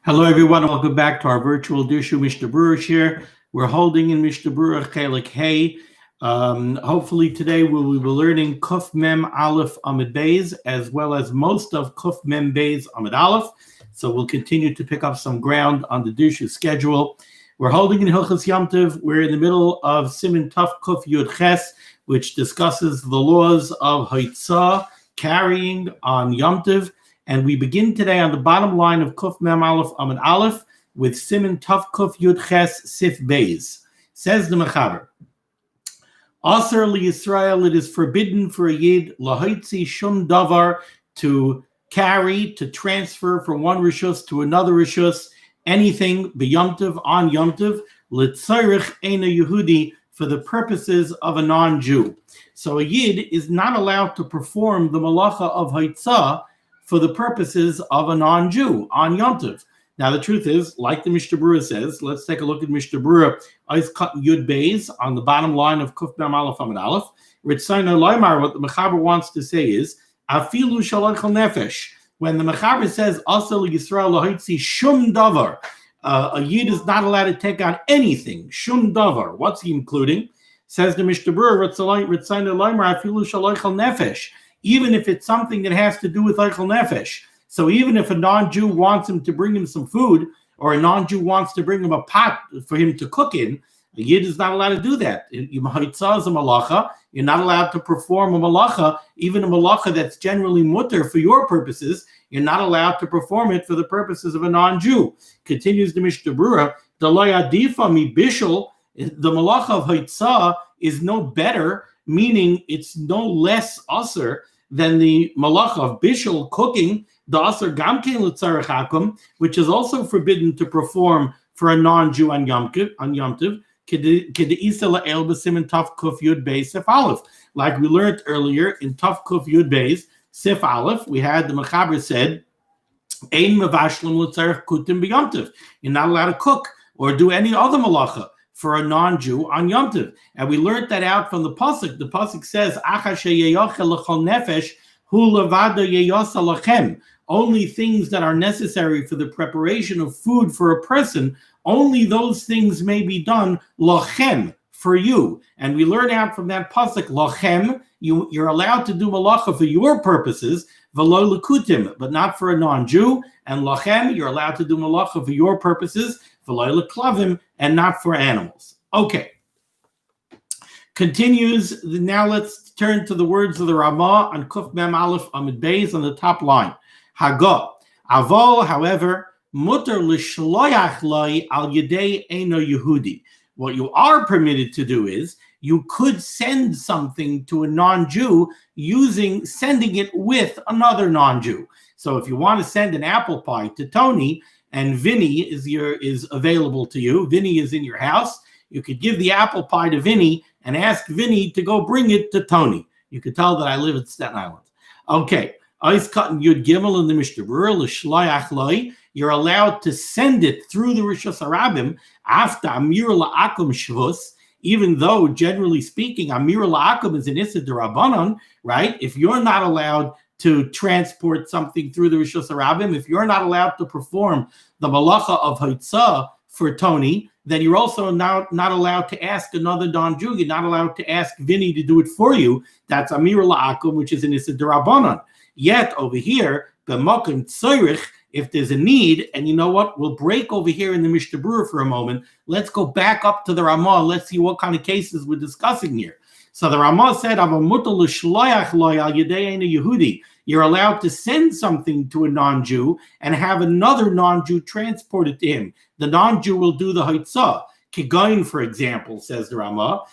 Hello, everyone. Welcome back to our virtual Dirshu Mishnah Berurah here. We're holding in Mishnah Berurah Chelik Hey. Hopefully today we will be learning Kuf Mem Aleph Amid Beis, as well as most of Kuf Mem Beis Amid Aleph. So we'll continue to pick up some ground on the Dirshu schedule. We're holding in Hilchos Yom Tov. We're in the middle of Siman Tuf Kuf Yud Ches, which discusses the laws of hotza'ah, carrying on Yom Tov. And we begin today on the bottom line of Kuf Mem Aleph Amid Aleph with Siman Tuf Kuf Yud Ches Sif Beis. Says the Mechaber, Asar li Yisrael, it is forbidden for a Yid lahotzi shum davar, to carry, to transfer from one rishus to another rishus, anything b'Yom Tov, on Yom Tov, l'tzarich eina Yehudi, for the purposes of a non-Jew. So a Yid is not allowed to perform the melachah of hotza'ah for the purposes of a non-Jew on Yom Tov. Now, the truth is, like the Mishnah Berurah says, let's take a look at Mishnah Berurah, Eis Cut Yud Beis, on the bottom line of Kuf Mem Aleph Amid Aleph. Ritzayna Loimar, what the Mechaber wants to say is, Afilu Shal Ochel nefesh. When the Mechaber says, Asal Yisrael lahotzi shum davar, a Yid is not allowed to take on anything, shum davar. What's he including? Says the Mishnah Berurah, Ritzayna Loimar, Afilu Shal Ochel nefesh. Even if it's something that has to do with ochel nefesh. So even if a non-Jew wants him to bring him some food, or a non-Jew wants to bring him a pot for him to cook in, a Yid is not allowed to do that. Hotza'ah is a melachah. You're not allowed to perform a melachah, even a melachah that's generally mutter for your purposes. You're not allowed to perform it for the purposes of a non-Jew. Continues the Mishnah Berurah, the loyadifa mi bishul, the melachah of hotza'ah is no better, meaning it's no less asur than the melachah of bishul, cooking, the asur gamkein l'tzarech hakum, which is also forbidden to perform for a non-Jew on Yom Tov, k'de'isa la'el b'siman Tuf Kuf Yud Beis Sif Aleph. Like we learned earlier in Tuf Kuf Yud Beis Sif Aleph, we had the Mechaber said, ein mevashlim l'tzarech kutim b'Yom Tov. You're not allowed to cook or do any other melachah for a non-Jew on Yom Tov. And we learned that out from the Pasuk. The Pasuk says, nefesh hu levado yeyasa lachem. Only things that are necessary for the preparation of food for a person, only those things may be done lachem, for you. And we learn out from that Pasuk, lachem, you're allowed to do melachah for your purposes, v'lo lekutim, but not for a non-Jew. And lachem, you're allowed to do melachah for your purposes, v'lo leklavim, and not for animals. Okay. Continues. Now let's turn to the words of the Ramah on Kuf Mem Aleph Amid Beis on the top line. Haga. Avol, however, mutter l'shloyach loi al yedei eino Yehudi. What you are permitted to do is you could send something to a non-Jew sending it with another non-Jew. So if you want to send an apple pie to Tony, and Vinny is available to you, Vinny is in your house, you could give the apple pie to Vinny and ask Vinny to go bring it to Tony. You could tell that I live in Staten Island. Okay, Eis Katan Yud Gimel in the Mishnah Berurah, l'shloyach loi, you're allowed to send it through the Rishus Harabim after Amir La'akum Shvus, even though, generally speaking, Amir La'akum is an Issa D'Rabbanan, right? If you're not allowed to transport something through the Rishus Harabim, if you're not allowed to perform the melachah of hotza'ah for Tony, then you're also not allowed to ask another non-Jew. You're not allowed to ask Vinny to do it for you. That's Amir La'akum, which is an Issa D'Rabbanan. Yet over here, b'makom tzorich, if there's a need, and you know what, we'll break over here in the Mishnah Berurah for a moment. Let's go back up to the Ramah. Let's see what kind of cases we're discussing here. So the Ramah said, you're allowed to send something to a non-Jew and have another non-Jew transport it to him. The non-Jew will do the hotza'ah. Kigoin, for example, says the Ramah,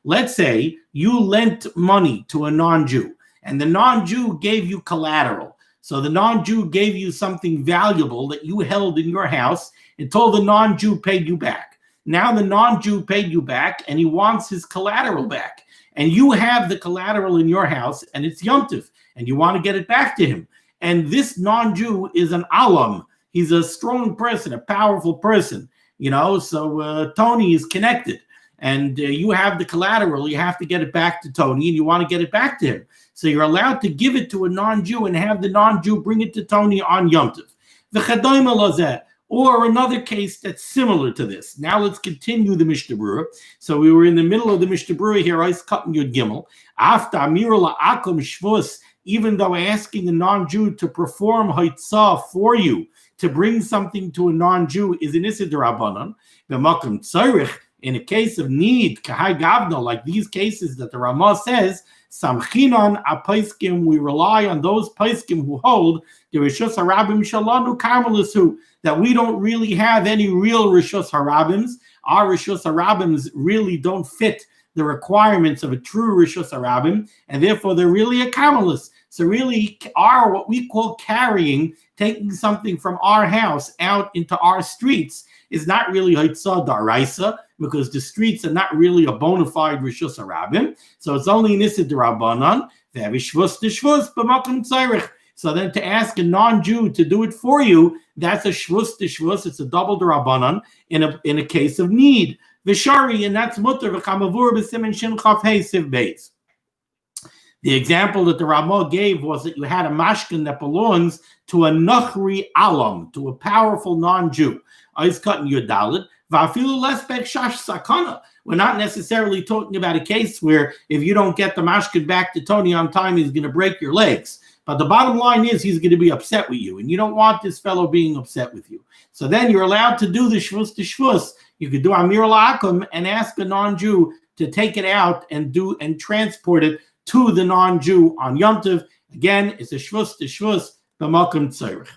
let's say you lent money to a non-Jew, and the non-Jew gave you collateral. So the non-Jew gave you something valuable that you held in your house until the non-Jew paid you back. Now the non-Jew paid you back, and he wants his collateral back. And you have the collateral in your house, and it's Yom Tov, and you want to get it back to him. And this non-Jew is an alam. He's a strong person, a powerful person, so Tony is connected. and you have the collateral. You have to get it back to Tony, and you want to get it back to him. So you're allowed to give it to a non-Jew and have the non-Jew bring it to Tony on Yom Tov. Or another case that's similar to this. Now let's continue the Mishnah Berurah. So we were in the middle of the Mishnah Berurah here. I was cutting Yud Gimel. After Amirah La'akum Shvus, even though asking a non-Jew to perform hotza'ah for you, to bring something to a non-Jew is an issa d'Rabbanan. B'makom tzarich, in a case of need, kahai gavno, like these cases that the Ramah says, samchinon apaiskim, we rely on those paiskim who hold the rishus harabim shalanu karmelisu, that we don't really have any real rishus harabims. Our rishus harabims really don't fit the requirements of a true rishus harabim, and therefore they're really a karmelis. So really are what we call carrying, taking something from our house out into our streets, is not really hotza'ah daraisa, because the streets are not really a bona fide rishus harabim. So it's only nissa d'Rabbanan. So then to ask a non-Jew to do it for you, that's a shvus d'shvus. It's a double d'Rabbanan in a case of need. V'shari, and that's mutter v'chamavur b'siman shin chaf hey siv beis. The example that the Ramah gave was that you had a mashkin that belongs to a nachri alam, to a powerful non-Jew. Ice cutting your dalit. Va'afilu lespek shash sakana. We're not necessarily talking about a case where if you don't get the mashkin back to Tony on time, he's going to break your legs. But the bottom line is he's going to be upset with you, and you don't want this fellow being upset with you. So then you're allowed to do the shvus to shvus. You could do amir la'akum and ask a non-Jew to take it out and transport it to the non-Jew on Yom Tov. Again, it's a shvus to shvus b'makom tzarich.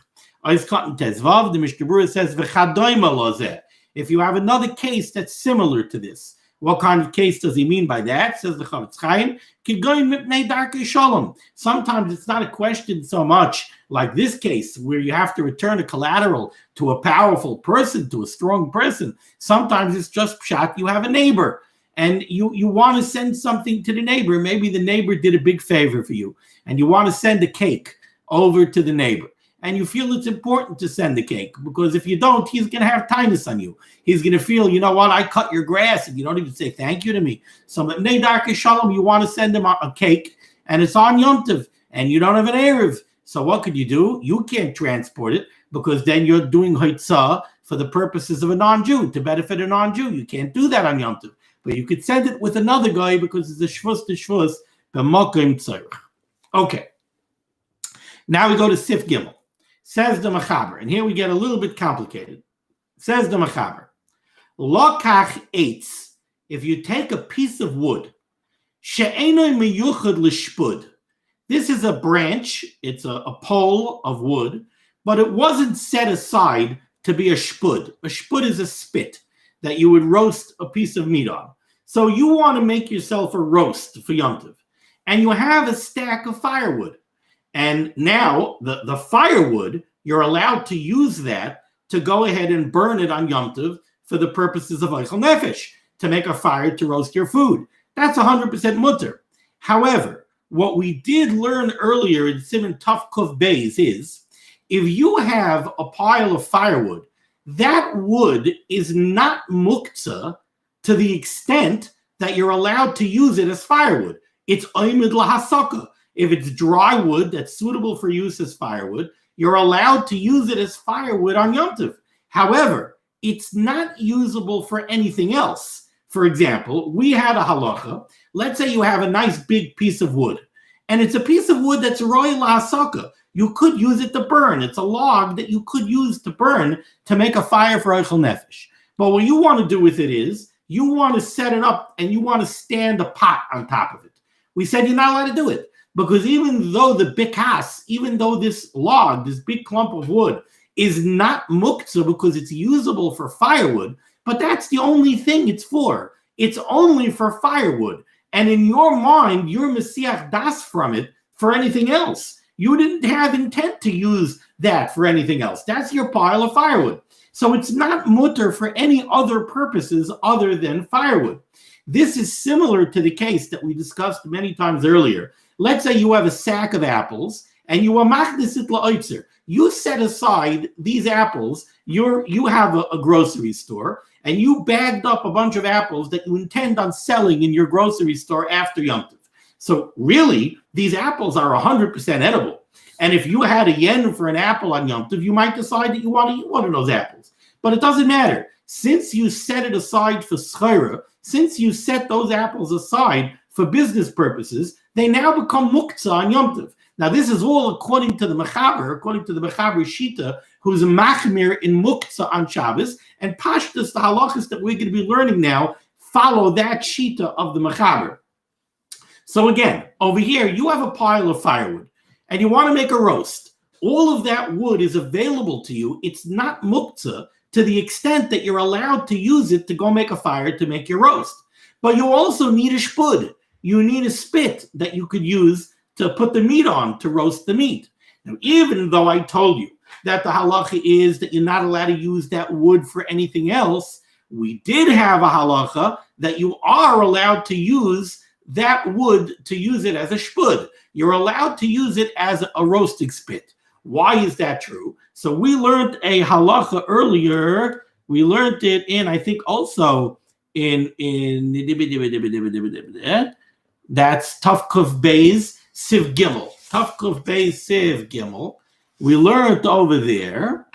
Ois cotton tezvav, the Mishnah Berurah says v'chadoyma lozeh. If you have another case that's similar to this, what kind of case does he mean by that? Says the Chavetz Chaim, kigoyin mipnei darkei shalom. Sometimes it's not a question so much like this case where you have to return a collateral to a powerful person, to a strong person. Sometimes it's just pshat. You have a neighbor, and you want to send something to the neighbor. Maybe the neighbor did a big favor for you, and you want to send a cake over to the neighbor. And you feel it's important to send the cake, because if you don't, he's going to have tinus on you. He's going to feel, you know what, I cut your grass, and you don't even say thank you to me. So, Mepnei Darkei Shalom, you want to send him a cake, and it's on Yom Tov, and you don't have an Erev. So what could you do? You can't transport it, because then you're doing hotza'ah for the purposes of a non-Jew, to benefit a non-Jew. You can't do that on Yom Tov. But you could send it with another guy, because it's a shvus to shvus, b'makom tzarich. Okay. Now we go to Sif Gimel. Says the Mechaber, and here we get a little bit complicated. Says the Mechaber, lokach eitz, if you take a piece of wood, she'enoi miyuchad l'shpud. This is a branch, it's a pole of wood, but it wasn't set aside to be a shpud. A shpud is a spit that you would roast a piece of meat on. So you want to make yourself a roast for Yom Tov, and you have a stack of firewood. And now the firewood, you're allowed to use that to go ahead and burn it on Yom Tov for the purposes of ochel nefesh, to make a fire to roast your food. That's 100% mutter. However, what we did learn earlier in Siman Tuf Kuf Beis is, if you have a pile of firewood, that wood is not muktzeh to the extent that you're allowed to use it as firewood. It's oimid lahasaka. If it's dry wood that's suitable for use as firewood, you're allowed to use it as firewood on Yom Tov. However, it's not usable for anything else. For example, we had a halacha. Let's say you have a nice big piece of wood, and it's a piece of wood that's roi lahasaka. You could use it to burn. It's a log that you could use to burn to make a fire for ochel nefesh. But what you want to do with it is, you want to set it up and you want to stand a pot on top of it. We said you're not allowed to do it. Because even though the bikas, even though this log, this big clump of wood, is not muktzeh because it's usable for firewood, but that's the only thing it's for. It's only for firewood. And in your mind, you're mesiach das from it for anything else. You didn't have intent to use that for anything else. That's your pile of firewood. So it's not mutter for any other purposes other than firewood. This is similar to the case that we discussed many times earlier. Let's say you have a sack of apples and you are machnisit la'oitzer. You set aside these apples. You have a grocery store, and you bagged up a bunch of apples that you intend on selling in your grocery store after Yom Tov. So really, these apples are 100% edible. And if you had a yen for an apple on Yom Tov, you might decide that you want to eat one of those apples. But it doesn't matter. Since you set it aside for schayra, since you set those apples aside for business purposes, they now become muktzeh on Yom Tov. Now, this is all according to the Mechaber, Shita, who's a machmir in muktzeh on Shabbos, and Pashtus, the halachas that we're going to be learning now, follow that Shita of the Mechaber. So again, over here, you have a pile of firewood, and you want to make a roast. All of that wood is available to you. It's not muktzeh to the extent that you're allowed to use it to go make a fire to make your roast. But you also need a shpud. You need a spit that you could use to put the meat on, to roast the meat. Now, even though I told you that the halacha is that you're not allowed to use that wood for anything else, we did have a halacha that you are allowed to use that wood to use it as a shpud. You're allowed to use it as a roasting spit. Why is that true? So we learned a halacha earlier. We learned it in, I think, also in that's Tafkuf Beis Siv Gimel. Tafkuf Beis Siv Gimel. We learned over there.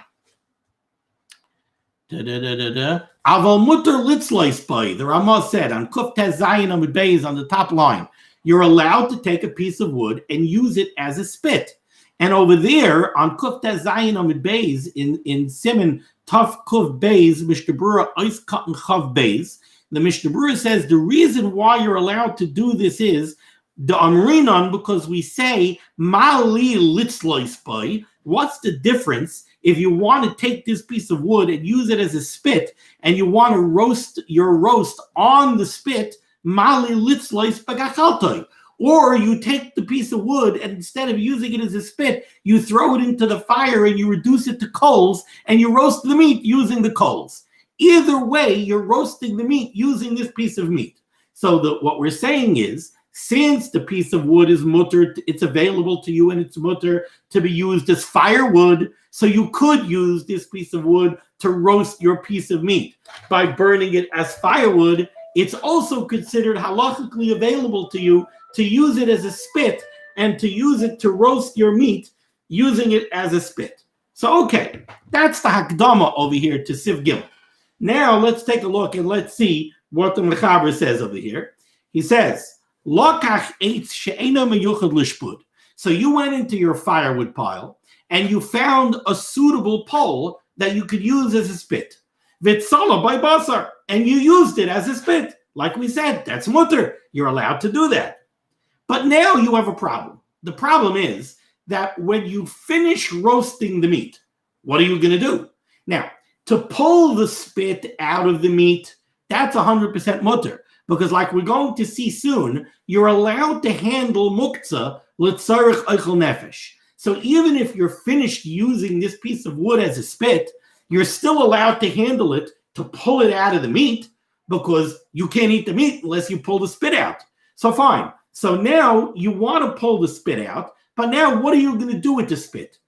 Aval mutter litzlois by, the Ramah said on Kuf Tez Zayin Amud Beis on the top line, you're allowed to take a piece of wood and use it as a spit. And over there on Kuf Tez Zayin Amud Beis in Siman Taf Kuf Beis Mishnah Berurah Ois Katan Chav Beis, the Mishnah Berurah says the reason why you're allowed to do this is the Amrinon, because we say Mali litzlois by. What's the difference if you want to take this piece of wood and use it as a spit, and you want to roast your roast on the spit, Mali litzlois bagachaltoi? Or you take the piece of wood and instead of using it as a spit, you throw it into the fire and you reduce it to coals and you roast the meat using the coals. Either way, you're roasting the meat using this piece of meat. So what we're saying is, since the piece of wood is mutter, it's available to you and it's mutter to be used as firewood, so you could use this piece of wood to roast your piece of meat. By burning it as firewood, it's also considered halachically available to you to use it as a spit and to use it to roast your meat using it as a spit. So, okay, that's the hakdama over here to Siv Gimel. Now, let's take a look and let's see what the Mechaber says over here. He says, Lokach eitz she'eino meyuchad lishpud. So you went into your firewood pile and you found a suitable pole that you could use as a spit. V'tzala by basar, and you used it as a spit. Like we said, that's mutter. You're allowed to do that. But now you have a problem. The problem is that when you finish roasting the meat, what are you going to do? Now, to pull the spit out of the meat, that's 100% mutter. Because like we're going to see soon, you're allowed to handle muktzeh l'tzarech ochel nefesh. So even if you're finished using this piece of wood as a spit, you're still allowed to handle it to pull it out of the meat, because you can't eat the meat unless you pull the spit out. So fine. So now you want to pull the spit out, but now what are you going to do with the spit?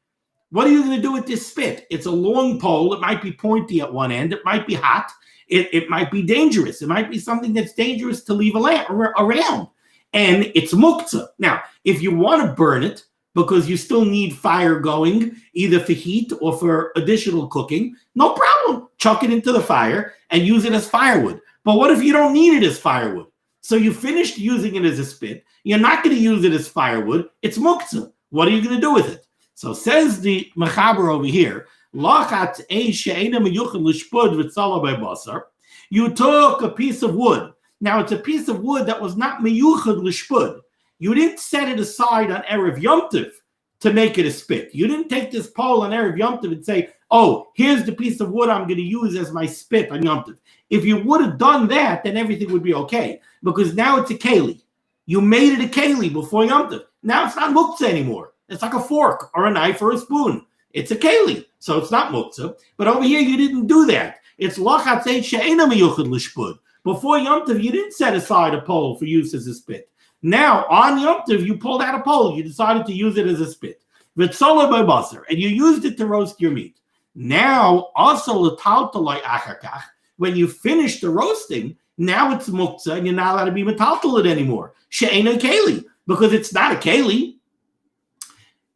What are you going to do with this spit? It's a long pole. It might be pointy at one end. It might be hot. It might be dangerous. It might be something that's dangerous to leave around. And it's muktzeh. Now, if you want to burn it because you still need fire going, either for heat or for additional cooking, no problem. Chuck it into the fire and use it as firewood. But what if you don't need it as firewood? So you finished using it as a spit. You're not going to use it as firewood. It's muktzeh. What are you going to do with it? So says the Mechaber over here, you took a piece of wood. Now it's a piece of wood that was not meyuchad l'shpud. You didn't set it aside on Erev Yom Tov to make it a spit. You didn't take this pole on Erev Yom Tov and say, oh, here's the piece of wood I'm going to use as my spit on Yom Tov. If you would have done that, then everything would be okay. Because now it's a keli. You made it a keli before Yom Tov. Now it's not muktzeh anymore. It's like a fork or a knife or a spoon. It's a keli, so it's not muktzeh. But over here, you didn't do that. It's lachatzei she'ena meyuchad l'shpud. Before Yom Tov, you didn't set aside a pole for use as a spit. Now, on Yom Tov, you pulled out a pole. You decided to use it as a spit. V'tzola b'basar, and you used it to roast your meat. Now, also l'taltalai achakach, When you finish the roasting, now it's muktzeh, and you're not allowed to be metaltal it anymore. She'eina keli, because it's not a keli.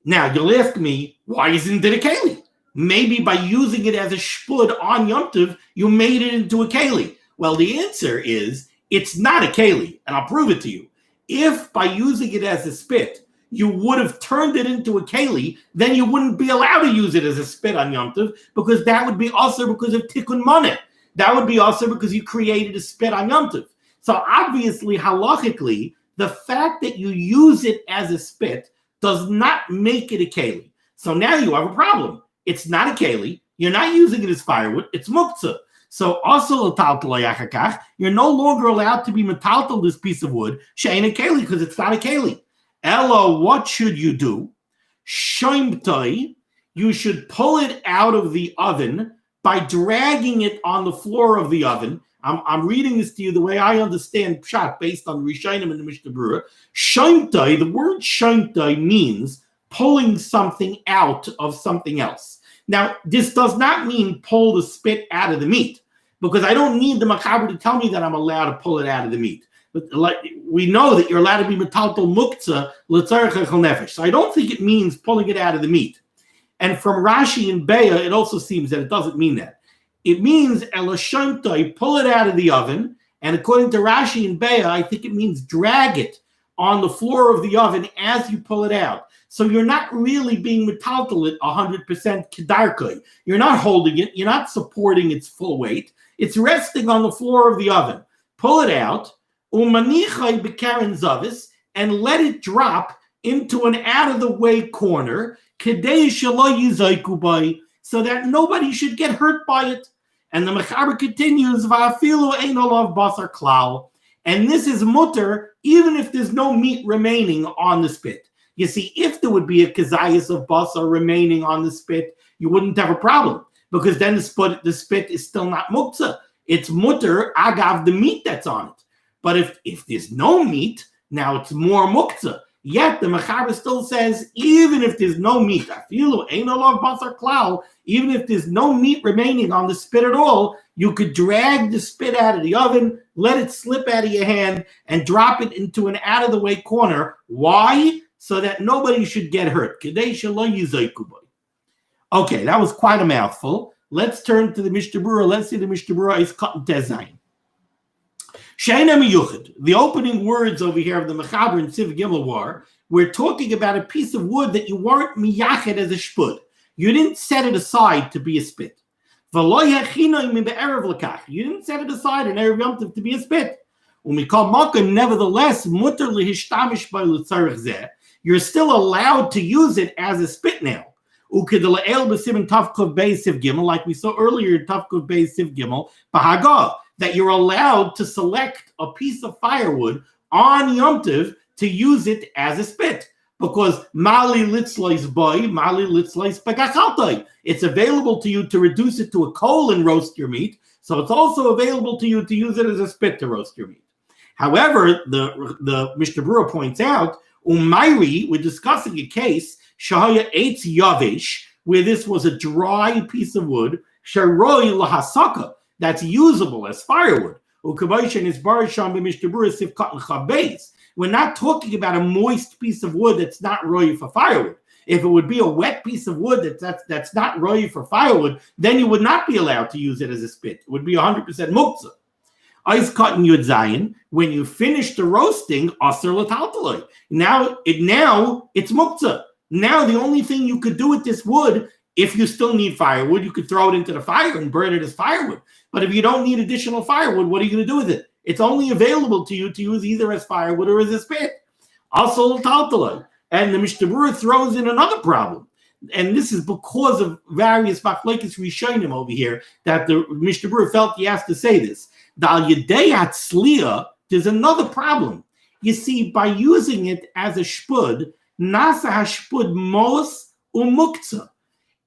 Now, you'll ask me, why isn't it a keli? Maybe by using it as a shpud on Yom Tov, you made it into a keli. Well, the answer is, it's not a keli, and I'll prove it to you. If by using it as a spit, you would have turned it into a keli, then you wouldn't be allowed to use it as a spit on Yom Tov, because that would be also because of tikkun maneh. That would be also because you created a spit on Yom Tov. So obviously, halachically, the fact that you use it as a spit does not make it a keli. So now you have a problem. It's not a keli. You're not using it as firewood. It's muktzeh. So also you're no longer allowed to be metaltal this piece of wood, she'ein a keli, because it's not a keli. Ella, what should you do? Shoimtai, you should pull it out of the oven by dragging it on the floor of the oven. I'm reading this to you the way I understand pshat based on Rishonim and the Mishnah Berurah. Shoimtai, the word shoimtai means pulling something out of something else. Now, this does not mean pull the spit out of the meat, because I don't need the machaber to tell me that I'm allowed to pull it out of the meat. But like, we know that you're allowed to be metaltal muktzeh l'tzarech ochel nefesh. So I don't think it means pulling it out of the meat. And from Rashi and Beah, it also seems that it doesn't mean that. It means elashontai, pull it out of the oven. And according to Rashi and Beah, I think it means drag it on the floor of the oven as you pull it out. So you're not really being metaltal it 100% kedarkei. You're not holding it. You're not supporting its full weight. It's resting on the floor of the oven. Pull it out, umanichai b'karen zavis, and let it drop into an out-of-the-way corner, kedei shelo yizayku bai, so that nobody should get hurt by it. And the mechaber continues, va'afilu ein olav basar klal, and this is mutter even if there's no meat remaining on the spit. You see, if there would be a kazayas of basar remaining on the spit, you wouldn't have a problem, because then the spit is still not muktzeh. It's mutter agav the meat that's on it. But if there's no meat, now it's more muktzeh. Yet the mechaber still says, even if there's no meat, afilu ein olav basar klal, even if there's no meat remaining on the spit at all, you could drag the spit out of the oven, let it slip out of your hand, and drop it into an out-of-the-way corner. Why? So that nobody should get hurt. Okay, that was quite a mouthful. Let's turn to the Mishnah Berurah. Let's see the Mishnah Berurah is cotton tezayin. The opening words over here of the Mechaber and Siv Gimel were, we're talking about a piece of wood that you weren't miyached as a shpud. You didn't set it aside to be a spit. You didn't set it aside in Erev Yom Tov to be a spit. Nevertheless, you're still allowed to use it as a spit now. Like we saw earlier in Tavkov Beis Siv Gimel, that you're allowed to select a piece of firewood on Yom Tov to use it as a spit. Because it's available to you to reduce it to a coal and roast your meat. So it's also available to you to use it as a spit to roast your meat. However, the Mishnah Berurah points out, we're discussing a case, Shahaya Eitz Yavish, where this was a dry piece of wood, Sharoi Lahasaka, that's usable as firewood. We're not talking about a moist piece of wood that's not roy for firewood. If it would be a wet piece of wood that's not roy for firewood, then you would not be allowed to use it as a spit. It would be 100% muktzeh. Ice cotton yud zayin, when you finish the roasting, aser l'taltaloi. Now it's muktzeh. Now the only thing you could do with this wood, if you still need firewood, you could throw it into the fire and burn it as firewood. But if you don't need additional firewood, what are you going to do with it? It's only available to you to use either as firewood or as a spit. Also l'taltaloi. And the Mishnah Berurah throws in another problem. And this is because of various machlokes rishonim over here that the Mishnah Berurah felt he has to say this. There's another problem. You see, by using it as a shpud, nasa hashpud mos umuktzeh.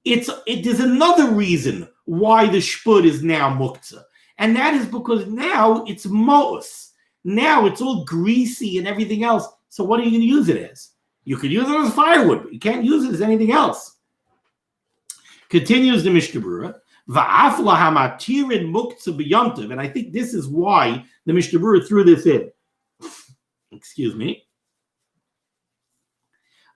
There's another reason why the shpud is now muktzeh. And that is because now it's mos. Now it's all greasy and everything else. So what are you going to use it as? You could use it as firewood, but you can't use it as anything else. Continues the Mishnah Berurah. Va'af lahamatirin muktzeh b'Yom Tov. And I think this is why the Mishnah Berurah threw this in. Excuse me.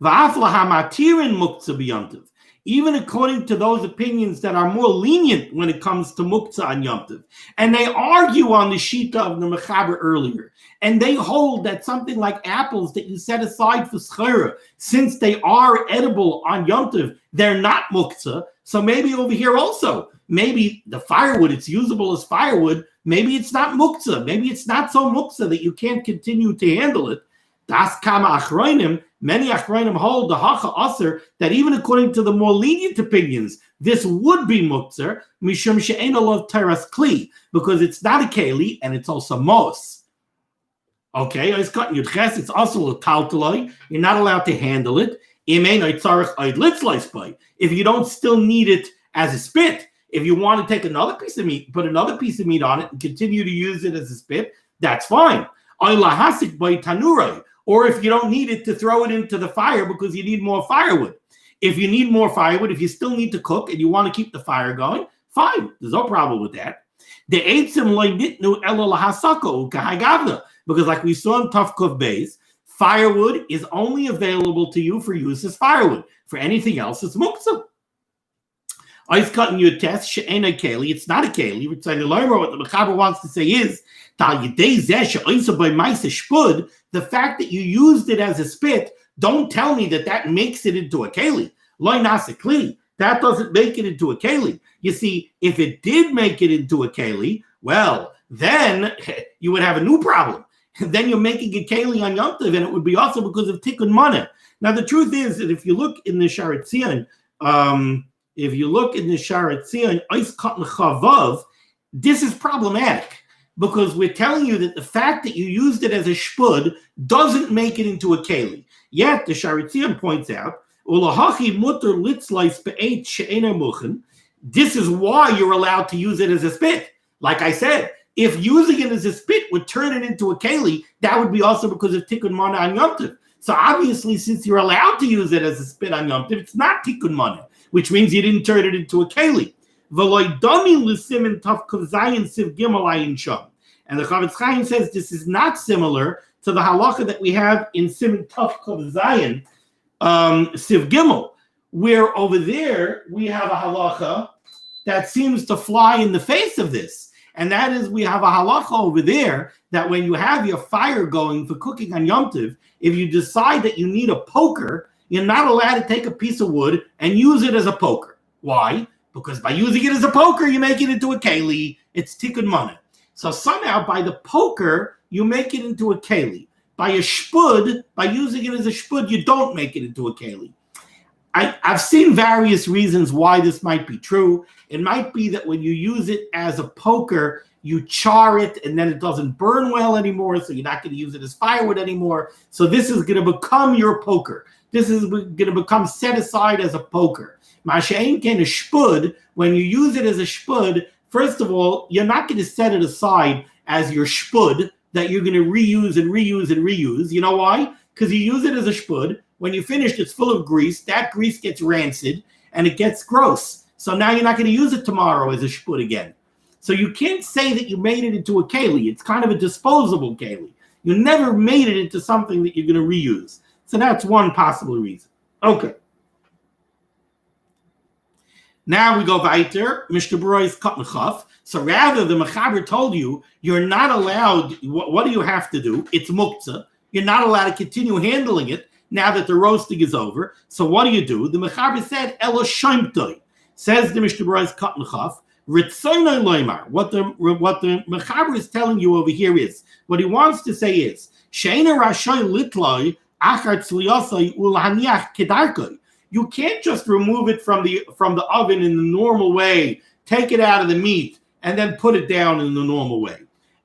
Va'af lahamatirin muktzeh b'Yom Tov. Even according to those opinions that are more lenient when it comes to muktzeh on Yom Tov. And they argue on the shita of the mechaber earlier. And they hold that something like apples that you set aside for schera, since they are edible on Yom Tov, they're not muktzeh. So maybe over here also, maybe the firewood, it's usable as firewood. Maybe it's not muktzeh. Maybe it's not so muktzeh that you can't continue to handle it. Das kama achroinim. Many achroinim hold the hacha aser that even according to the more lenient opinions, this would be muktzeh mishum she'ein olav teras kli, because it's not a keli and it's also mos. Okay, it's also a taltaloi. You're not allowed to handle it. If you don't still need it as a spit, if you want to take another piece of meat, put another piece of meat on it and continue to use it as a spit, that's fine. Or if you don't need it, to throw it into the fire because you need more firewood. If you need more firewood, if you still need to cook and you want to keep the fire going, fine. There's no problem with that. Because like we saw in Tov Kuf Beis, firewood is only available to you for use as firewood. For anything else, it's muktzeh. Ice cutting you a test, she'ena keli. It's not a keli. What the mechaber wants to say is, the fact that you used it as a spit, don't tell me that makes it into a keli. That doesn't make it into a keli. You see, if it did make it into a keli, well, then you would have a new problem. Then you're making a keli on Yom Tov, and it would be also because of tikkun mana. Now, the truth is that if you look in the Sharet Zion, Ice Cotton Chavav, this is problematic because we're telling you that the fact that you used it as a shpud doesn't make it into a keli. Yet the Sharet Zion points out, this is why you're allowed to use it as a spit. Like I said, if using it as a spit would turn it into a keli, that would be also because of tikkun mana on Yom Tov. So obviously, since you're allowed to use it as a spit on Yom Tov, it's not tikkun mana, which means you didn't turn it into a keli. And the Chavetz Chaim says this is not similar to the halacha that we have in Siman Tov Kuf Zayin, Siv Gimel, where over there we have a halacha that seems to fly in the face of this. And that is, we have a halacha over there that when you have your fire going for cooking on Yom Tov, if you decide that you need a poker, you're not allowed to take a piece of wood and use it as a poker. Why? Because by using it as a poker, you make it into a keli. It's tikkun mana. So somehow by the poker, you make it into a keli. By a shpud, by using it as a shpud, you don't make it into a keli. I've seen various reasons why this might be true. It might be that when you use it as a poker, you char it and then it doesn't burn well anymore, so you're not going to use it as firewood anymore. So this is going to become your poker. This is going to become set aside as a poker. Masha'in ken a shpud, when you use it as a shpud, first of all, you're not going to set it aside as your shpud that you're going to reuse and reuse and reuse. You know why? Because you use it as a shpud. When you finish, it's full of grease. That grease gets rancid and it gets gross. So now you're not going to use it tomorrow as a shpud again. So you can't say that you made it into a keli. It's kind of a disposable keli. You never made it into something that you're going to reuse. So that's one possible reason. Okay. Now we go weiter. Mishnah Berurah is cut mechaf. So rather, the mechaber told you, you're not allowed, what do you have to do? It's muktzeh. You're not allowed to continue handling it now that the roasting is over. So what do? The mechaber said, Elo shaimtoi. Says the Mishnah Berurah is cut mechaf. Ritzoynoi loymar. What the mechaber is telling you over here is, what he wants to say is, she'ena rashoy litloi achar tzliyosoi ulhaniach kedarkoi. You can't just remove it from the oven in the normal way, take it out of the meat, and then put it down in the normal way.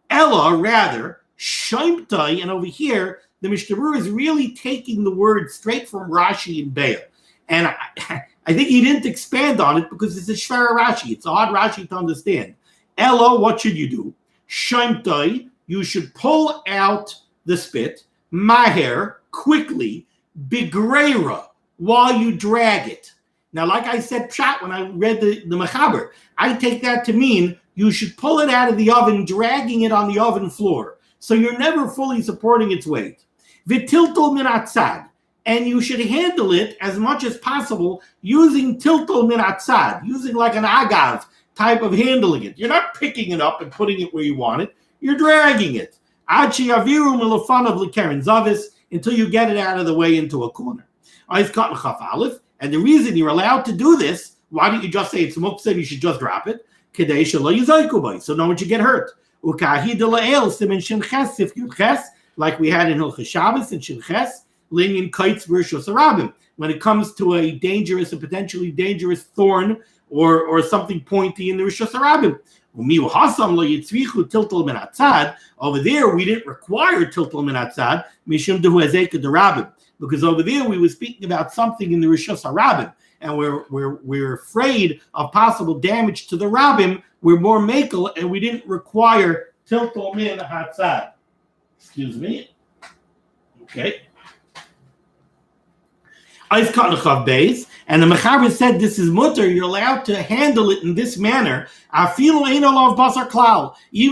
Ella, rather, shaimtai, and over here, the Mishnah Berurah is really taking the word straight from Rashi and Be'er. And I think he didn't expand on it because it's a shvara Rashi. It's a hard Rashi to understand. Ella, what should you do? Shaimtai, you should pull out the spit, maher, quickly, bigreira, while you drag it. Now, like I said, pshat, when I read the mechaber, I take that to mean you should pull it out of the oven, dragging it on the oven floor. So you're never fully supporting its weight. V'tiltul min atzad. And you should handle it as much as possible using tiltul min atzad, using like an agav type of handling it. You're not picking it up and putting it where you want it. You're dragging it. Ad sheyaviru milafanav l'keren zavis, until you get it out of the way into a corner. And the reason you're allowed to do this, why don't you just say it's muktzeh, you should just drop it? So no one should get hurt. Like we had in Hilchos Shabbos and Shinches, linyan kites versus sarabim. When it comes to a dangerous and potentially dangerous thorn or something pointy in the Rishos Harabim. Over there, we didn't require tiltul min atzad, mishum dehu hazeka derabim, because over there we were speaking about something in the Rishos Harabim, and we're afraid of possible damage to the rabbim. We're more makel, and we didn't require tiltul min atzad. Excuse me. Okay. And the mechaber said this is mutter, you're allowed to handle it in this manner, even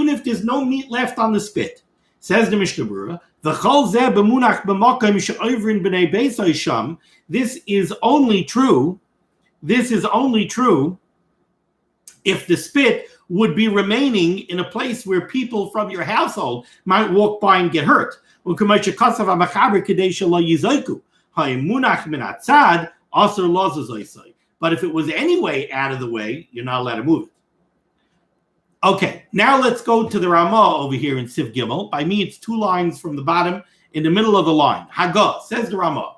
if there's no meat left on the spit. Says the Mishnah Berurah, this is only true if the spit would be remaining in a place where people from your household might walk by and get hurt. But if it was anyway out of the way, you're not allowed to move it. Okay, now let's go to the Ramah over here in Siv Gimel. By me, it's 2 lines from the bottom in the middle of the line. Hagah, says the Ramah.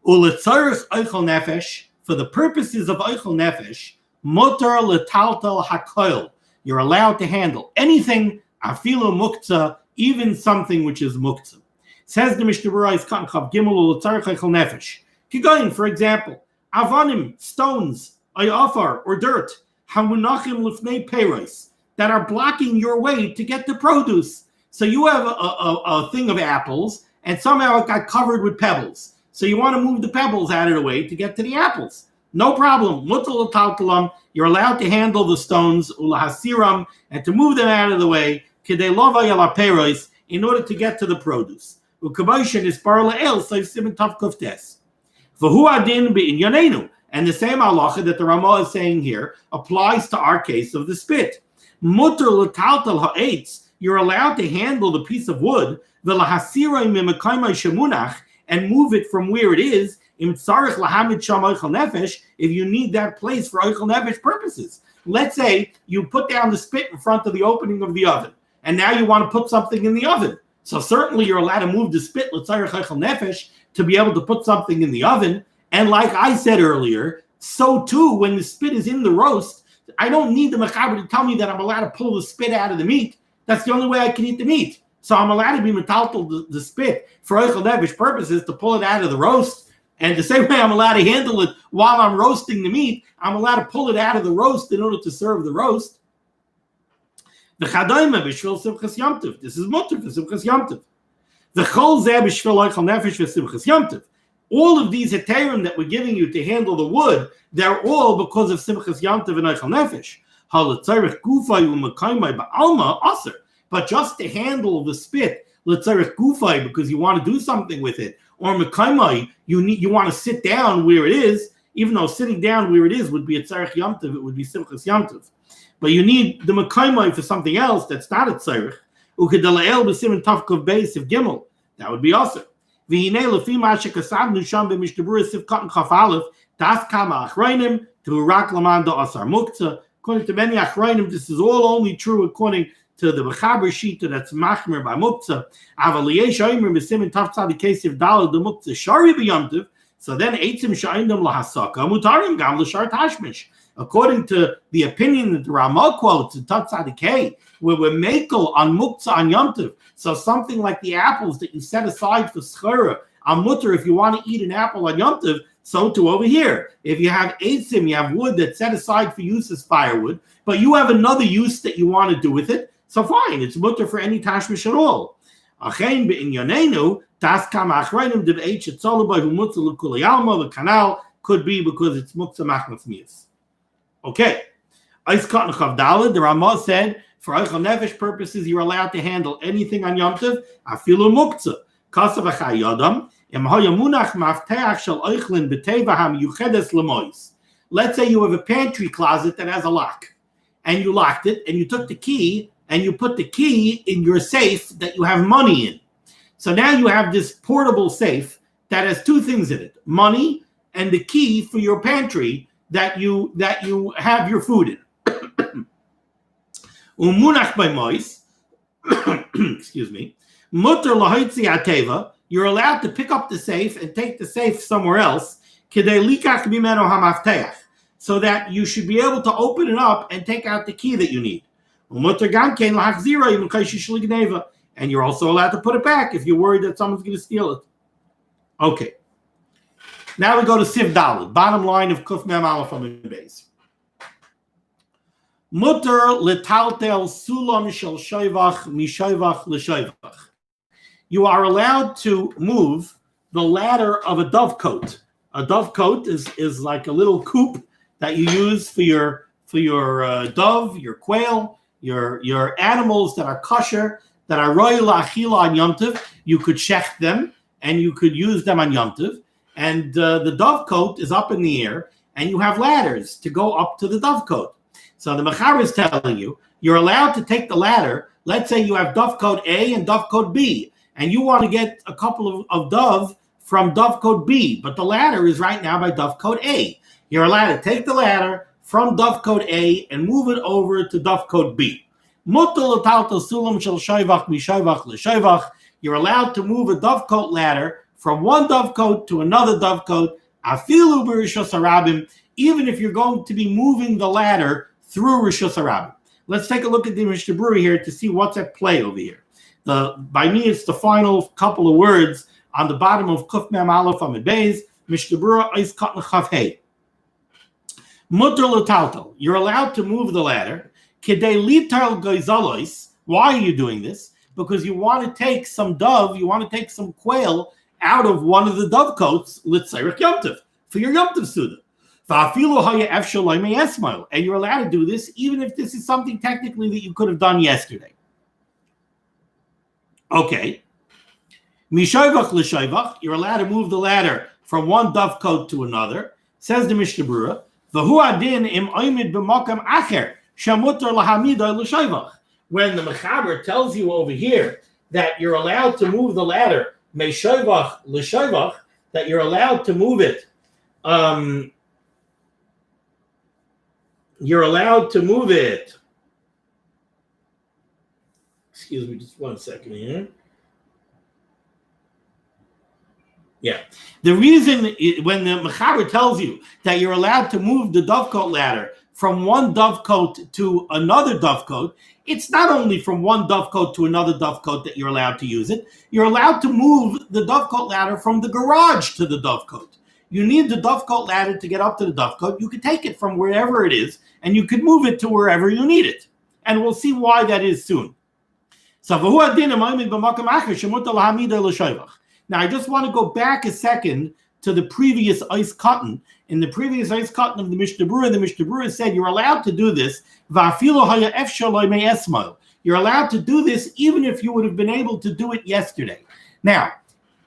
Uletzarich ochel nefesh, for the purposes of ochel nefesh, mutar letaltal hakoil. You're allowed to handle anything, afilu muktzeh, even something which is muktzeh. Says the Mishnah Berurah is Kan Chav Gimel uletzarich ochel nefesh. Kigoyin, for example, avanim, stones, ayafar, or dirt, hamunachim lifnei peiros, that are blocking your way to get the produce. So you have a thing of apples, and somehow it got covered with pebbles. So you want to move the pebbles out of the way to get to the apples. No problem. You're allowed to handle the stones, ulahasiram, and to move them out of the way, in order to get to the produce. And the same halacha that the Ramah is saying here applies to our case of the spit. You're allowed to handle the piece of wood and move it from where it is if you need that place for ochel nefesh purposes. Let's say you put down the spit in front of the opening of the oven, and now you want to put something in the oven. So certainly you're allowed to move the spit l'tzarich ochel nefesh to be able to put something in the oven. And like I said earlier, so too when the spit is in the roast, I don't need the mechaber to tell me that I'm allowed to pull the spit out of the meat. That's the only way I can eat the meat. So I'm allowed to be metaltal the spit for ochel nefesh purposes to pull it out of the roast. And the same way I'm allowed to handle it while I'm roasting the meat, I'm allowed to pull it out of the roast in order to serve the roast. The chadayma b'shvil simchas Yom Tov. This is mutter for simchas Yom Tov. The chol zeh b'shvil ochel nefesh for simchas Yom Tov. All of these heterim that we're giving you to handle the wood, they're all because of simchas Yom Tov and ochel nefesh. Halatzarich gufay u'mekaymay ba'alma aser. But just to handle the spit, letzarich gufay, because you want to do something with it, or mekaymay, you want to sit down where it is, even though sitting down where it is would be a tzarich Yom Tov, it would be simchas Yom Tov. But you need the mekaymay for something else that's not a tzarich. Ukedalael b'siman tavkov beis of gimel. That would be also. V'hinei lefi ma'asher kasavnu sham b'mishnah berurah siv katan chaf aleph das kama achrayim to rak laman da asar muktzeh. According to many achrayim, this is all only true according to the mechaber shita that's machmer by muktzeh. Aval yesh oimer b'siman tav tzad kesiv dalad the muktzeh shari b'yom tov. So then eitzim sha'indam lahasaka mutarim gam l'shar tashmish. According to the opinion that the Ramah quotes in Tav Tzadikei, where we're makel on muktzeh on Yom Tov, so something like the apples that you set aside for schara on mutter, if you want to eat an apple on Yom Tov, so too over here. If you have eitzim, you have wood that's set aside for use as firewood, but you have another use that you want to do with it, so fine, it's mutter for any tashmish at all. Achein be'inyanenu, das kam achrayim deb'eit shetzolu by hu muktzeh l'kulei alma v'kanal could be because it's muktzeh machmas miyas. Okay. Eis Katan Chav Daled, the Ramah said, for ochel nefesh purposes, you're allowed to handle anything on Yom Tov, afilu muktzeh. Kasav achai yadam, im haya munach mafteach shel ochlin b'teva hamiyuchedes lemois. Let's say you have a pantry closet that has a lock, and you locked it, and you took the key, and you put the key in your safe that you have money in. So now you have this portable safe that has two things in it: money and the key for your pantry that you have your food in. Umunach by mois, excuse me. Mutter lahotza'ah teva. You're allowed to pick up the safe and take the safe somewhere else. Kedei likach mimeno hamafteach, so that you should be able to open it up and take out the key that you need. Umutter gam kein lahachzira im kaishi shligneva. And you're also allowed to put it back if you're worried that someone's going to steal it. Okay. Now we go to Siv Daled, bottom line of Kuf Mem Aleph Amud Beis. Mutter letaltel sulam shel shoivach mishoivach l'shoivach. You are allowed to move the ladder of a dovecote. A dovecote is like a little coop that you use for your dove, your quail, your animals that are kosher, that are royal achila on Yom Tov. You could shech them and you could use them on Yom Tov. And the dovecote is up in the air, and you have ladders to go up to the dovecote. So the Mechar is telling you, you're allowed to take the ladder. Let's say you have dovecote A and dovecote B, and you want to get a couple of dove from dovecote B, but the ladder is right now by dovecote A. You're allowed to take the ladder from dovecote A and move it over to dovecote B. You're allowed to move a dovecote ladder from one dovecote to another dovecote, afilu b'rishus harabim, even if you're going to be moving the ladder through rishus harabim. Let's take a look at the Mishnah Berurah here to see what's at play over here. By me, it's the final couple of words on the bottom of Kuf Mem Aleph Amud Beis, Mishnah Berurah Eis Katan Chav Hey. Mutter l'taltal, you're allowed to move the ladder. Kedei lital goizalois. Why are you doing this? Because you want to take some dove, you want to take some quail out of one of the dovecotes, l'tzarech Yom Tov, for your Yom Tov Suda. And you're allowed to do this even if this is something technically that you could have done yesterday. Okay. Mishoivach l'shoivach, you're allowed to move the ladder from one dovecote to another. Says the Mishnah Berurah, v'hu adin im oimid b'makam acher shamutar lahamida l'shoivach. When the Mechaber tells you over here that you're allowed to move the ladder Meishoivach l'shoivach, that you're allowed to move it. You're allowed to move it. Excuse me, just 1 second here. Yeah. The reason when the Mechaber tells you that you're allowed to move the dovecote ladder from one dovecote to another dovecote, it's not only from one dovecote to another dovecote that you're allowed to use it. You're allowed to move the dovecote ladder from the garage to the dovecote. You need the dovecote ladder to get up to the dovecote. You could take it from wherever it is, and you could move it to wherever you need it. And we'll see why that is soon. Now, I just want to go back a second to the previous Eis Katan. In the previous Eis Katan of the Mishnah Berurah said you're allowed to do this. You're allowed to do this even if you would have been able to do it yesterday. Now,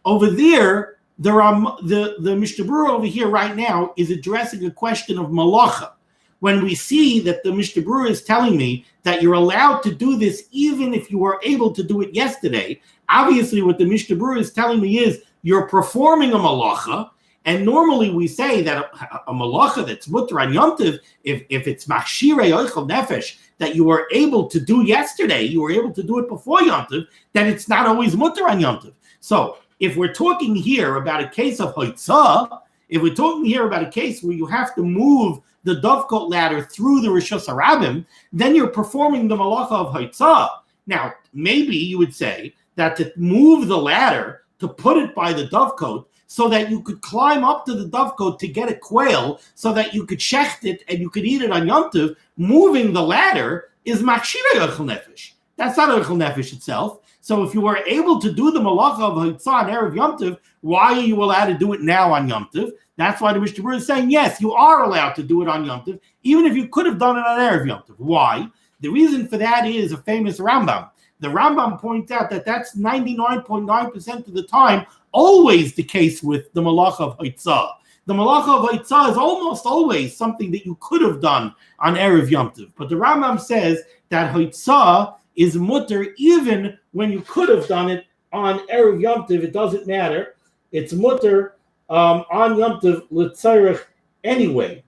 over there, the Mishnah Berurah over here right now is addressing a question of melachah. When we see that the Mishnah Berurah is telling me that you're allowed to do this even if you were able to do it yesterday, obviously what the Mishnah Berurah is telling me is you're performing a melachah, and normally we say that a melachah that's mutter on Yom Tov, if it's machshirei ochel nefesh, that you were able to do yesterday, you were able to do it before Yom Tov, then it's not always mutter on Yom Tov. So if we're talking here about a case of hotza'ah, if we're talking here about a case where you have to move the dovecote ladder through the rishus harabim, then you're performing the melachah of hotza'ah. Now, maybe you would say that to move the ladder, to put it by the dovecote, so that you could climb up to the dovecote to get a quail, so that you could shecht it and you could eat it on Yom Tov, moving the ladder is machshirei ochel nefesh. That's not ochel nefesh itself. So if you were able to do the melachah of hotza'ah on Erev Yom Tov, why are you allowed to do it now on Yom Tov? That's why the Mishnah Berurah is saying, yes, you are allowed to do it on Yom Tov, even if you could have done it on Erev Yom Tov. Why? The reason for that is a famous Rambam. The Rambam points out that that's 99.9% of the time always the case with the melachah of hotza'ah. The melachah of hotza'ah is almost always something that you could have done on Erev Yom Tov. But the Rambam says that hotza'ah is mutter even when you could have done it on Erev Yom Tov. It doesn't matter. It's mutter on Yom Tov l'tzarech anyway.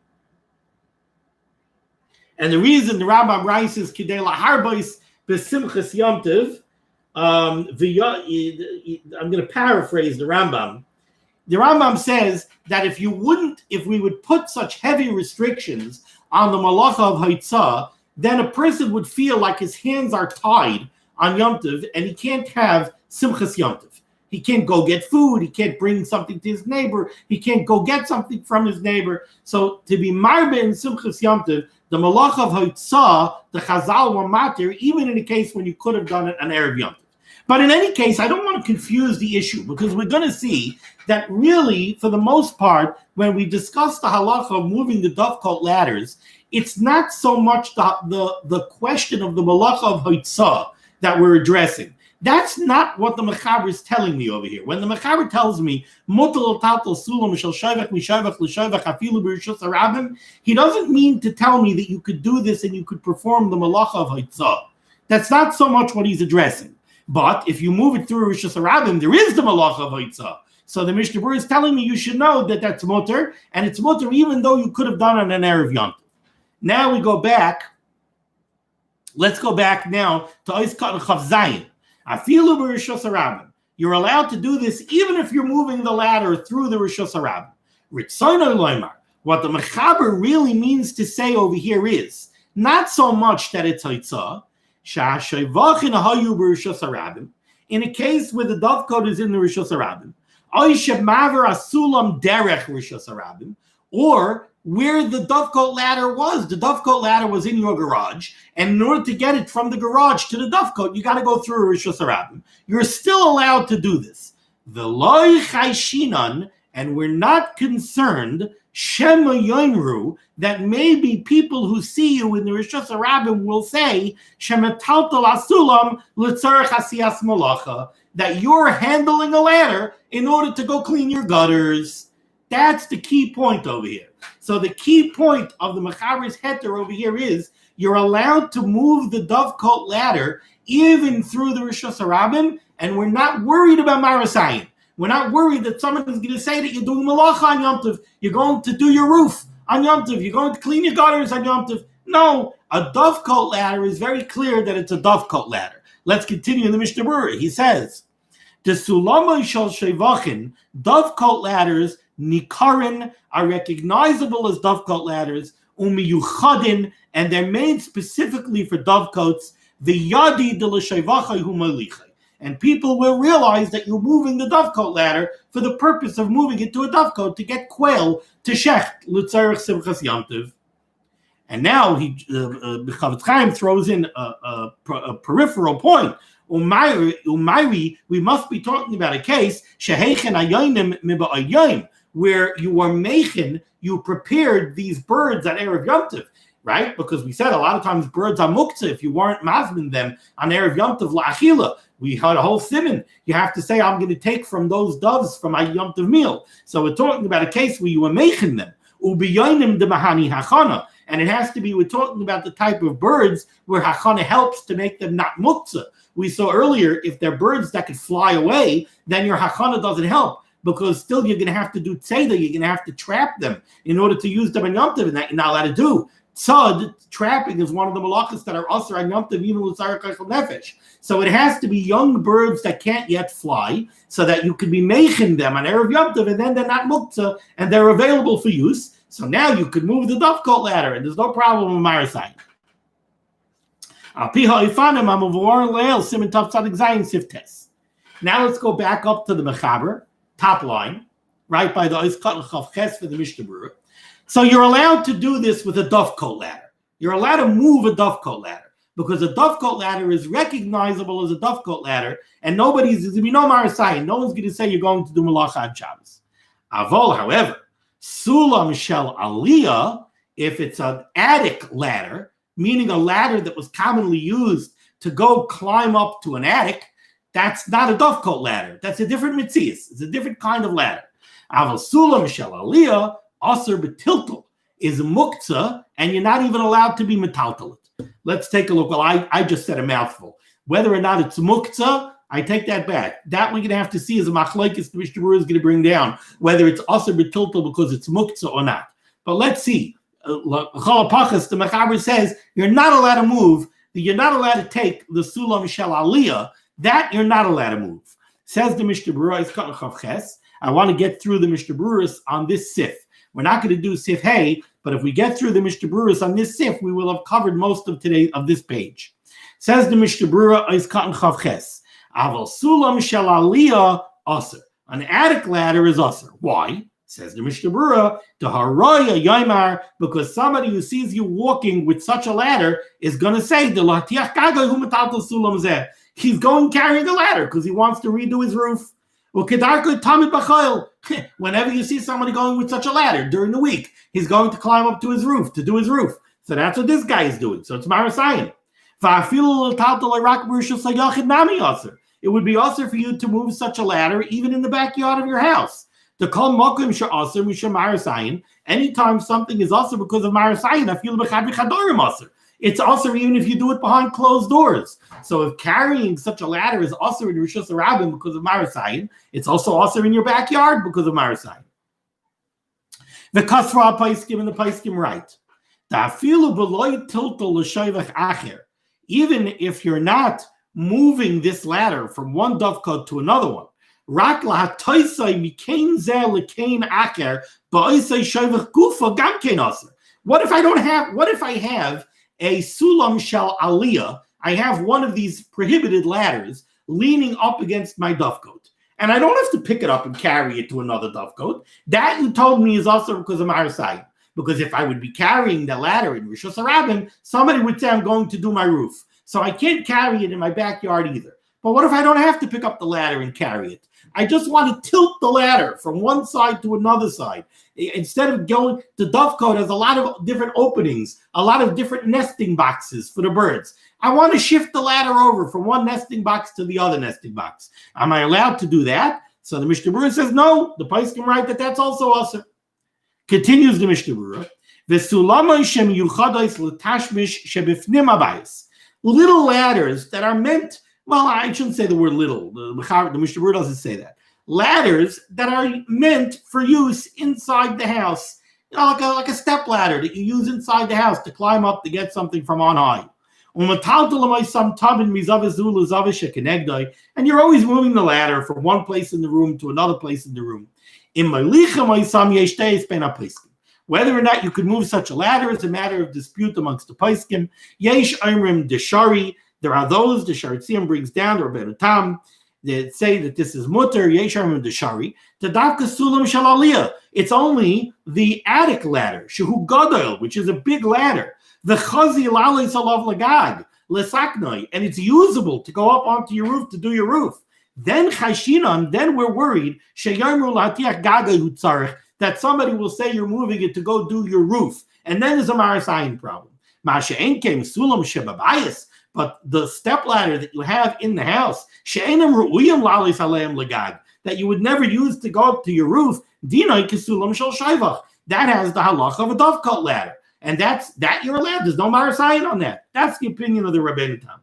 And the reason the Rambam writes is kidei laharbos b'simchas Yom Tov. I'm going to paraphrase the Rambam. The Rambam says that if we would put such heavy restrictions on the melachah of hotza'ah, then a person would feel like his hands are tied on Yom Tov and he can't have simchas Yom Tov. He can't go get food. He can't bring something to his neighbor. He can't go get something from his neighbor. So to be marbe in simchas Yom Tov, the melachah of hotza'ah, the Chazal were matir, even in a case when you could have done it on Erev Yom Tov. But in any case, I don't want to confuse the issue because we're going to see that really, for the most part, when we discuss the halacha of moving the dovecote ladders, it's not so much the question of the melachah of hotza'ah that we're addressing. That's not what the mechaber is telling me over here. When the mechaber tells me mutal tatal sulam shel shavach mishavach l'shavach afilu b'rishus harabim, he doesn't mean to tell me that you could do this and you could perform the melachah of hotza'ah. That's not so much what he's addressing. But if you move it through Rishus Harabim, there is the melachah of hotza'ah. So the Mishnah Berurah is telling me you should know that that's mutter, and it's mutter even though you could have done it on an Erev Yom Tov. Now we go back. Let's go back now to Oiskat and Chav Zayin. Afilu b'Rishus Harabim. You're allowed to do this even if you're moving the ladder through the Rishus Harabim. Ritzono loymar. What the mechaber really means to say over here is not so much that it's hotza'ah. In a case where the dovecote is in the Rishus Harabim, or where the dovecote ladder was. The dovecote ladder was in your garage, and in order to get it from the garage to the dovecote, you got to go through a Rishus Harabim. You're still allowed to do this. And we're not concerned Shema Yomru, that maybe people who see you in the Rishus Harabim will say Shemetaltal Asulam L'tzarech Asiyas Malacha, that you're handling a ladder in order to go clean your gutters. That's the key point over here. So the key point of the mechaber's heter over here is you're allowed to move the dovecote ladder even through the Rishus Harabim, and we're not worried about Marasayim. We're not worried that someone is going to say that you're doing melachah on Yom Tov. You're going to do your roof on Yom Tov. You're going to clean your gutters on Yom Tov. No, a dovecote ladder is very clear that it's a dovecote ladder. Let's continue in the Mishnah Berurah. He says, the sulamai shel shevachin, dovecote ladders, nikarin, are recognizable as dovecote ladders, umiyuchadin, and they're made specifically for dovecotes, the yadi de l'shevachai hu malichai. And people will realize that you're moving the dovecote ladder for the purpose of moving it to a dovecote to get quail to shecht l'tzarech simchas Yom Tov. And now Chavetz Chaim throws in a peripheral point. Umayri, we must be talking about a case sheheichen ayonim miba'ayoim, where you were meichen, you prepared these birds at Erev Yom Tov. Right? Because we said a lot of times birds are muktzeh if you weren't mazmin them on Erev Yom Tov la'achila. We had a whole Siman. You have to say, I'm going to take from those doves from my Yom Tov meal. So we're talking about a case where you were making them. Ubiyonim de mahani hachana. And it has to be, we're talking about the type of birds where hachana helps to make them not muktzeh. We saw earlier, if they're birds that could fly away, then your hachana doesn't help. Because still you're going to have to do tzeda. You're going to have to trap them in order to use them in Yom Tov. And that you're not allowed to do. Tzad, trapping, is one of the melachahs that are asur on Yom Tov, even with nefesh. So it has to be young birds that can't yet fly, so that you can be making them on Erev Yom Tov, and then they're not muktzeh, and they're available for use. So now you could move the dovecote ladder, and there's no problem with marasayim. Now let's go back up to the mechaber, top line, right by the Oiskat Chav Ches for the Mishnah Berurah. So you're allowed to do this with a dovecote ladder. You're allowed to move a dovecote ladder. because a dovecot ladder is recognizable as a dovecot ladder, and there's going to be no marasayin. No one's going to say you're going to do melachah on Shabbos. Avol, however, sulam shel aliyah, if it's an attic ladder, meaning a ladder that was commonly used to go climb up to an attic, that's not a dovecot ladder. That's a different mitzias. It's a different kind of ladder. Avol sulam shel aliyah, aser betiltel, is muktzeh, and you're not even allowed to be metaltal it. Let's take a look. Well, I just said a mouthful. Whether or not it's muktzeh, I take that back. That we're going to have to see as a machlokes the Mishnah Berurah is going to bring down, whether it's aser betiltel because it's muktzeh or not. But let's see. The Mechaber says you're not allowed to move, you're not allowed to take the sulam shel aliyah, that you're not allowed to move. Says the Mishnah Berurah, I want to get through the Mishnah Berurah on this sif. We're not going to do sif hey, but if we get through the Mishnah Berurah on this sif, we will have covered most of today of this page. Says the Mishnah Berurah, Aval sulam shel aliyah aser. An attic ladder is aser. Why? Says the Mishnah Berurah, the haraya yaimar, because somebody who sees you walking with such a ladder is going to say, he's going carrying the ladder because he wants to redo his roof. Whenever you see somebody going with such a ladder during the week, he's going to climb up to his roof to do his roof. So that's what this guy is doing. So it's marasayin. It would be also for you to move such a ladder even in the backyard of your house. To call mokum sha'aser mishum marasayin. Anytime something is also because of marasayin, I feel it's also even if you do it behind closed doors. So if carrying such a ladder is also in Rishus Harabim because of marasayin, it's also in your backyard because of marasayin. The kasra paiskim and the paiskim right. Even if you're not moving this ladder from one dovecot to another one, what if I have a sulam shel aliyah? I have one of these prohibited ladders leaning up against my dovecot, and I don't have to pick it up and carry it to another dovecot. That you told me is also because of marasayim. Because if I would be carrying the ladder in Rishus Harabim, somebody would say I'm going to do my roof. So I can't carry it in my backyard either. But what if I don't have to pick up the ladder and carry it? I just want to tilt the ladder from one side to another side. Instead of going, the dovecot has a lot of different openings, a lot of different nesting boxes for the birds. I want to shift the ladder over from one nesting box to the other nesting box. Am I allowed to do that? So the Mishnah Berurah says no. The Paiskim write that that's also awesome. Continues the Mishnah Berurah. Little ladders that are meant, well, I shouldn't say the word little. The Mishnah Berurah doesn't say that. Ladders that are meant for use inside the house, like a step ladder that you use inside the house to climb up to get something from on high. And you're always moving the ladder from one place in the room to another place in the room. Whether or not you could move such a ladder is a matter of dispute amongst the paiskim. Yesh Imrim Deshari. There are those the Sharitzium brings down, the Rabbeinu Tam, that say that this is mutter. Yesh Imrim Deshari. The Davka Sulam Shel Aliyah. It's only the attic ladder, Shehu Gadol, which is a big ladder. The Chazi Lalei Salav Lagag Lesaknoi, and it's usable to go up onto your roof to do your roof. Then Chashinan, then we're worried that somebody will say you're moving it to go do your roof, and then there's a marasayin problem. But the step ladder that you have in the house, that you would never use to go up to your roof, that has the halacha of a dovecot ladder, and that you're allowed. There's no marasayin on that. That's the opinion of the Rabbeinu Tam.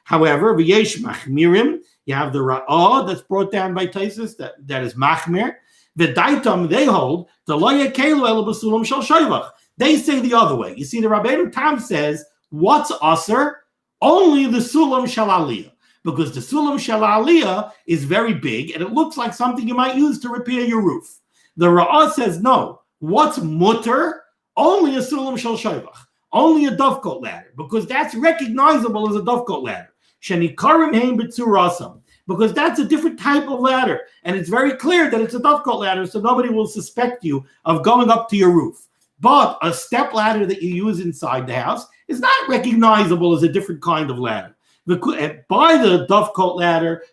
However, v'yesh machmirim, you have the ra'ah that's brought down by Taisus, that is machmir. The daitam, they hold, the lo yakelu ela b'sulam shel shayvach. They say the other way. You see, the Rabbeinu Tam says, what's aser? Only the sulam shel aliyah. Because the sulam shel aliyah is very big, and it looks like something you might use to repair your roof. The ra'ah says, no. What's mutter? Only a sulam shel shayvach. Only a dovecot ladder, because that's recognizable as a dovecot ladder. Shenikarim hein b'tzurasam, because that's a different type of ladder, and it's very clear that it's a dovecot ladder, so nobody will suspect you of going up to your roof. But a step ladder that you use inside the house, is not recognizable as a different kind of ladder. By the dovecote ladder,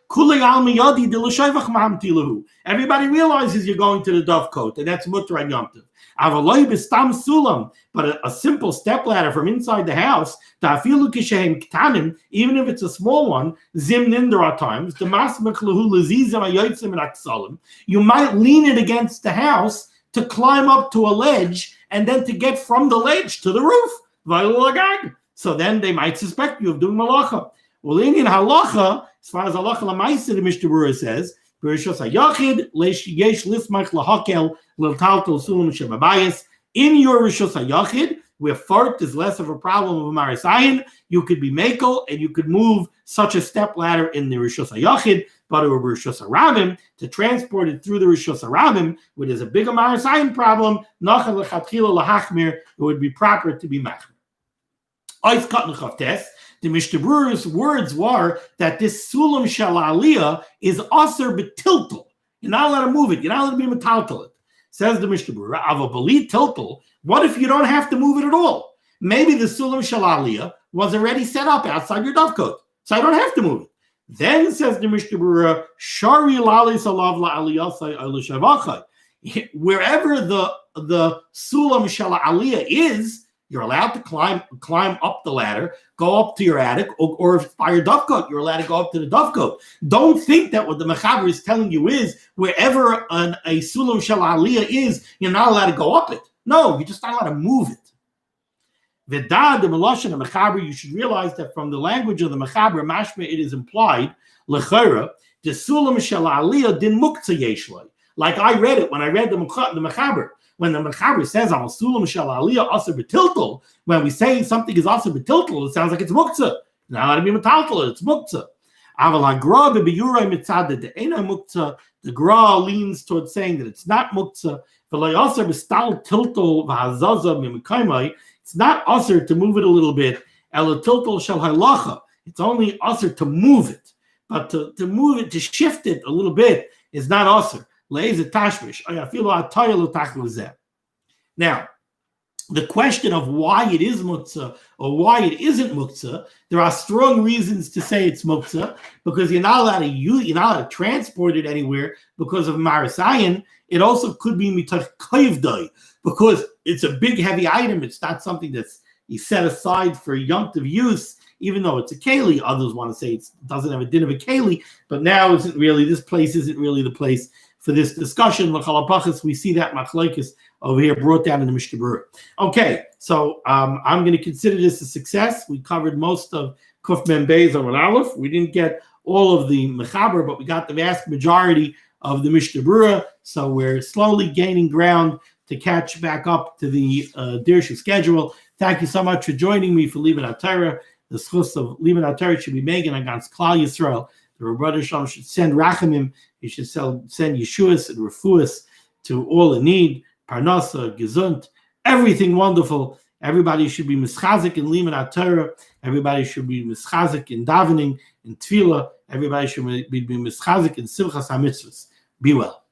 everybody realizes you're going to the dovecote, and that's mutter on Yom Tov. But a simple step ladder from inside the house, even if it's a small one, there are times, you might lean it against the house to climb up to a ledge and then to get from the ledge to the roof. So then they might suspect you of doing melachah. Well, in halacha, as far as halacha l'maisa, the Mishnah Berurah says, in your rishus hayachid, where fart is less of a problem of a marasayin, you could be mekel and you could move such a step ladder in the rishus hayachid, but over rishus harabim to transport it through the rishus harabim, where there's a bigger marasayin problem, it would be proper to be machmer. The Mishnah Berurah's words were that this sulam shel aliyah is aser betiltel. You're not allowed to move it. You're not allowed to be metaltel it. Says the Mishnah Berurah, avabali tiltel. What if you don't have to move it at all? Maybe the sulam shel aliyah was already set up outside your dovecote, so I don't have to move it. Then says the Mishnah Berurah, shari lali salav la'aliyasai alushavachai. Wherever the sulam shel aliyah is, you're allowed to climb up the ladder, go up to your attic, or if by your dovecote, you're allowed to go up to the dovecote. Don't think that what the mechaber is telling you is wherever a sulam shel aliyah is, you're not allowed to go up it. No, you're just not allowed to move it. V'dad the melachah and the mechaber, you should realize that from the language of the mechaber, mashma, it is implied lechera the sulam shel aliyah din muktzeh yeshloi. Like I read it when I read the mechaber. When the mechaber says on sulam shel aliyah aser betiltel, when we say something is aser betiltel, it sounds like it's muktzeh. Now let it be metaltel, it's muktzeh. Aval hagra bebiurah mitzad the ena muktzeh. The gra leans towards saying that it's not muktzeh. V'lo aser bestal tiltel v'hazaza mimkaymai. It's not aser to move it a little bit. Ela tiltel shel halacha. It's only aser to move it, but to move it, to shift it a little bit is not aser. Now, the question of why it is muktzeh or why it isn't muktzeh, there are strong reasons to say it's muktzeh, because you're not allowed to transport it anywhere because of marasayin. It also could be mitach kavdai, because it's a big heavy item. It's not something that's set aside for Yom Tov use, even though it's a keli. Others want to say it doesn't have a din of a keli, but now this place isn't really the place for this discussion. We see that machlokes over here brought down in the Mishnah Berurah. Okay, so I'm going to consider this a success. We covered most of Kuf Mem Beis on Aleph. We didn't get all of the mechaber, but we got the vast majority of the Mishnah Berurah. So we're slowly gaining ground to catch back up to the Dirshu schedule. Thank you so much for joining me for limud HaTorah. The schus of limud HaTorah should be megan against Klal Yisrael. The Rebbe Shalom should send rachamim. He should send Yeshuas and refuas to all in need, parnasa, gesund, everything wonderful. Everybody should be mischazik in limud HaTorah. Everybody should be mischazik in davening, in tefillah. Everybody should be mischazik in simchas hamitzvos. Be well.